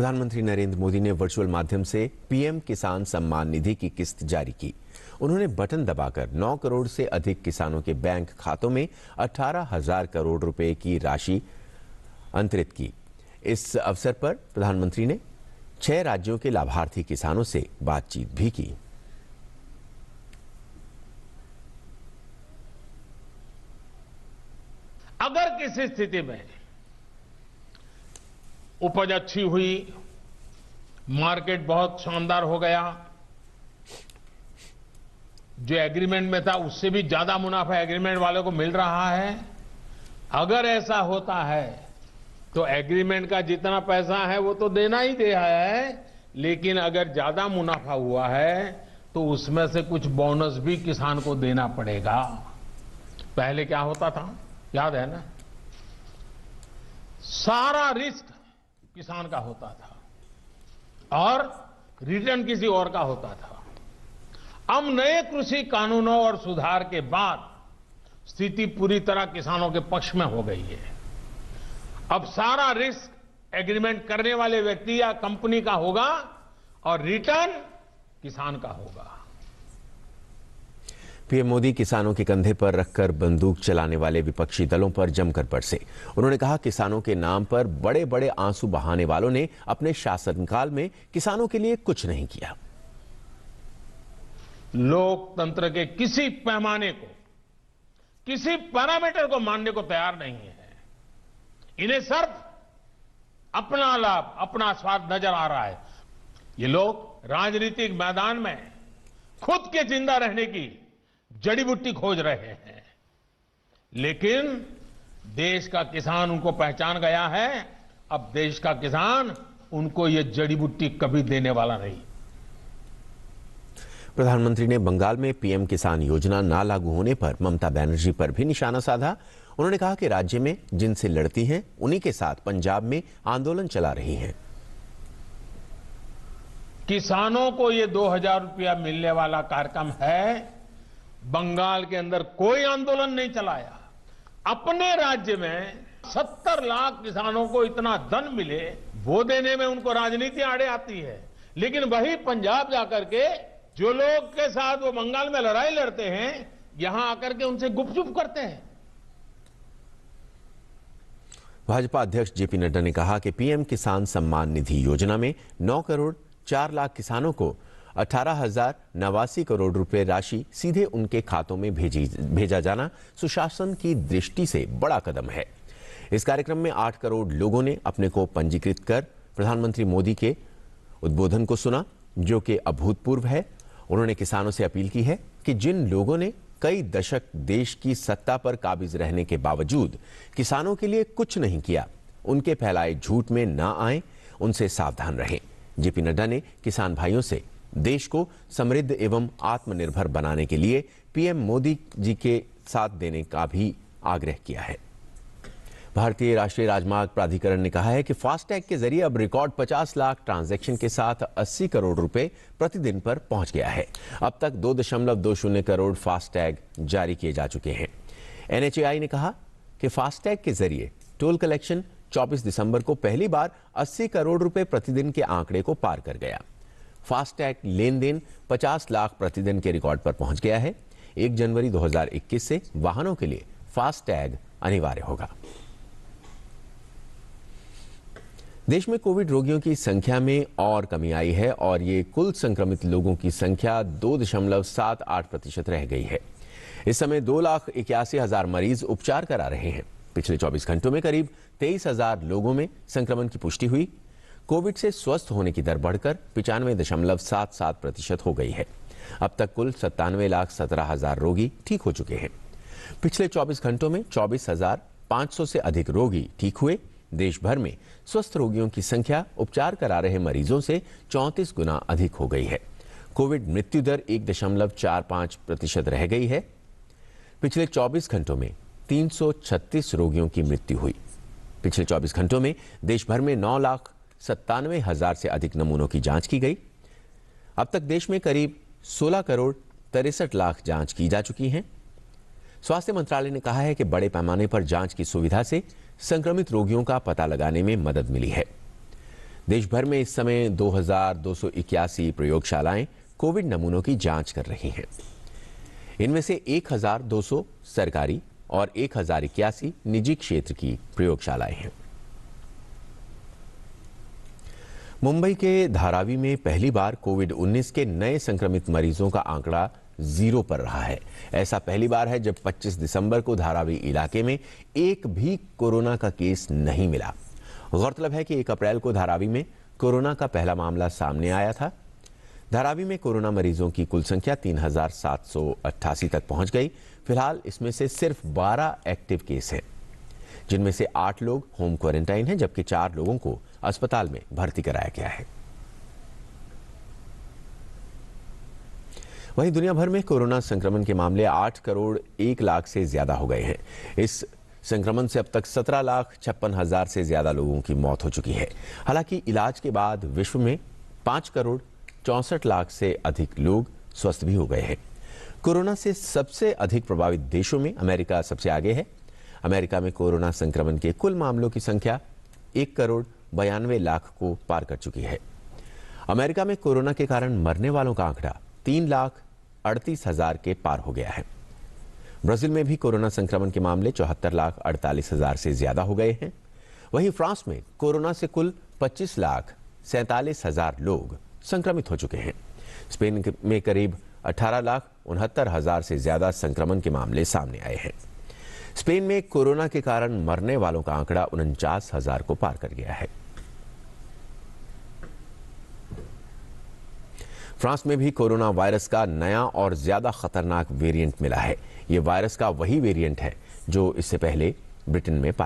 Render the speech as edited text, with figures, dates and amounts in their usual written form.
प्रधानमंत्री नरेंद्र मोदी ने वर्चुअल माध्यम से पीएम किसान सम्मान निधि की किस्त जारी की। उन्होंने बटन दबाकर 9 करोड़ से अधिक किसानों के बैंक खातों में 18,000 करोड़ रुपए की राशि अंतरित की। इस अवसर पर प्रधानमंत्री ने 6 राज्यों के लाभार्थी किसानों से बातचीत भी की। अगर किसी स्थिति में उपज अच्छी हुई, मार्केट बहुत शानदार हो गया, जो एग्रीमेंट में था उससे भी ज्यादा मुनाफा एग्रीमेंट वाले को मिल रहा है, अगर ऐसा होता है तो एग्रीमेंट का जितना पैसा है वो तो देना ही दे है, लेकिन अगर ज्यादा मुनाफा हुआ है तो उसमें से कुछ बोनस भी किसान को देना पड़ेगा। पहले क्या होता था याद है ना, सारा रिस्क किसान का होता था और रिटर्न किसी और का होता था। अब नए कृषि कानूनों और सुधार के बाद स्थिति पूरी तरह किसानों के पक्ष में हो गई है। अब सारा रिस्क एग्रीमेंट करने वाले व्यक्ति या कंपनी का होगा और रिटर्न किसान का होगा। पीएम मोदी किसानों के कंधे पर रखकर बंदूक चलाने वाले विपक्षी दलों पर जमकर बरसे। उन्होंने कहा, किसानों के नाम पर बड़े बड़े आंसू बहाने वालों ने अपने शासनकाल में किसानों के लिए कुछ नहीं किया। लोकतंत्र के किसी पैमाने को, किसी पैरामीटर को मानने को तैयार नहीं है। इन्हें सिर्फ अपना लाभ, अपना स्वार्थ नजर आ रहा है। ये लोग राजनीतिक मैदान में खुद के जिंदा रहने की जड़ी बूटी खोज रहे हैं, लेकिन देश का किसान उनको पहचान गया है। अब देश का किसान उनको ये जड़ी बूटी कभी देने वाला नहीं। प्रधानमंत्री ने बंगाल में पीएम किसान योजना ना लागू होने पर ममता बनर्जी पर भी निशाना साधा। उन्होंने कहा कि राज्य में जिनसे लड़ती हैं उन्हीं के साथ पंजाब में आंदोलन चला रही हैं। किसानों को ये 2,000 रुपया मिलने वाला कार्यक्रम है, बंगाल के अंदर कोई आंदोलन नहीं चलाया। अपने राज्य में 70 लाख किसानों को इतना धन मिले, वो देने में उनको राजनीति आड़े आती है, लेकिन वही पंजाब जाकर के जो लोग के साथ वो बंगाल में लड़ाई लड़ते हैं, यहां आकर के उनसे गुपचुप करते हैं। भाजपा अध्यक्ष जेपी नड्डा ने कहा कि पीएम किसान सम्मान निधि योजना में 9 करोड़ 4 लाख किसानों को 18,089 करोड़ रुपए राशि सीधे उनके खातों में भेजा जाना सुशासन की दृष्टि से बड़ा कदम है। इस कार्यक्रम में 8 करोड़ लोगों ने अपने को पंजीकृत कर प्रधानमंत्री मोदी के उद्बोधन को सुना, जो कि अभूतपूर्व है। उन्होंने किसानों से अपील की है कि जिन लोगों ने कई दशक देश की सत्ता पर काबिज रहने के बावजूद किसानों के लिए कुछ नहीं किया, उनके फैलाए झूठ में ना आए, उनसे सावधान रहें। जेपी नड्डा ने किसान भाइयों से देश को समृद्ध एवं आत्मनिर्भर बनाने के लिए पीएम मोदी जी के साथ देने का भी आग्रह किया है। भारतीय राष्ट्रीय राजमार्ग प्राधिकरण ने कहा है कि फास्टैग के जरिए अब रिकॉर्ड 50 लाख ट्रांजैक्शन के साथ 80 करोड़ रुपए प्रतिदिन पर पहुंच गया है। अब तक 2.20 करोड़ फास्टैग जारी किए जा चुके हैं। एनएचएआई ने कहा कि फास्टैग के जरिए टोल कलेक्शन 24 दिसंबर को पहली बार 80 करोड़ रुपए प्रतिदिन के आंकड़े को पार कर गया। फास्टैग लेन देन 50 लाख प्रतिदिन के रिकॉर्ड पर पहुंच गया है। 1 जनवरी 2021 से वाहनों के लिए फास्टैग अनिवार्य होगा। देश में कोविड रोगियों की संख्या में और कमी आई है और ये कुल संक्रमित लोगों की संख्या 2.78% रह गई है। इस समय 2,81,000 मरीज उपचार करा रहे हैं। पिछले 24 घंटों में करीब 23,000 लोगों में संक्रमण की पुष्टि हुई। कोविड से स्वस्थ होने की दर बढ़कर 95.77% हो गई है। अब तक कुल 97,17,000 रोगी ठीक हो चुके हैं। पिछले 24 घंटों में 24,500 से अधिक रोगी ठीक हुए। देश भर में स्वस्थ रोगियों की संख्या उपचार करा रहे मरीजों से 34 गुना अधिक हो गई है। कोविड मृत्यु दर 1.45% रह गई है। पिछले 24 घंटों में 336 रोगियों की मृत्यु हुई। पिछले 24 घंटों में देश भर में 9,97,000 से अधिक नमूनों की जांच की गई। अब तक देश में करीब 16 करोड़ 63 लाख जांच की जा चुकी हैं। स्वास्थ्य मंत्रालय ने कहा है कि बड़े पैमाने पर जांच की सुविधा से संक्रमित रोगियों का पता लगाने में मदद मिली है। देश भर में इस समय 2281 प्रयोगशालाएं कोविड नमूनों की जांच कर रही हैं। इनमें से 1200 सरकारी और 1081 निजी क्षेत्र की प्रयोगशालाएं हैं। मुंबई के धारावी में पहली बार कोविड-19 के नए संक्रमित मरीजों का आंकड़ा 0 पर रहा है। ऐसा पहली बार है जब 25 दिसंबर को धारावी इलाके में एक भी कोरोना का केस नहीं मिला। गौरतलब है कि 1 अप्रैल को धारावी में कोरोना का पहला मामला सामने आया था। धारावी में कोरोना मरीजों की कुल संख्या 3788 तक पहुंच गई। फिलहाल इसमें से सिर्फ 12 एक्टिव केस हैं, जिनमें से 8 लोग होम क्वारंटाइन हैं, जबकि 4 लोगों को अस्पताल में भर्ती कराया गया है। वहीं दुनिया भर में कोरोना संक्रमण के मामले 8 करोड़ 1 लाख से ज्यादा हो गए हैं। इस संक्रमण से अब तक 17,56,000 से ज्यादा लोगों की मौत हो चुकी है। हालांकि इलाज के बाद विश्व में 5 करोड़ 64 लाख से अधिक लोग स्वस्थ भी हो गए हैं। कोरोना से सबसे अधिक प्रभावित देशों में अमेरिका सबसे आगे है। अमेरिका में कोरोना संक्रमण के कुल मामलों की संख्या 1 करोड़ 92 लाख को पार कर चुकी है। अमेरिका में कोरोना के कारण मरने वालों का आंकड़ा 3,38,000 के पार हो गया है। ब्राजील में भी कोरोना संक्रमण के मामले 74,48,000 से ज्यादा हो गए हैं। वहीं फ्रांस में कोरोना से कुल 25,47,000 लोग संक्रमित हो चुके हैं। स्पेन में करीब 18,69,000 से ज्यादा संक्रमण के मामले सामने आए हैं। स्पेन में कोरोना के कारण मरने वालों का आंकड़ा 49,000 को पार कर गया है। फ्रांस में भी कोरोना वायरस का नया और ज्यादा खतरनाक वेरिएंट मिला है। ये वायरस का वही वेरिएंट है जो इससे पहले ब्रिटेन में पाया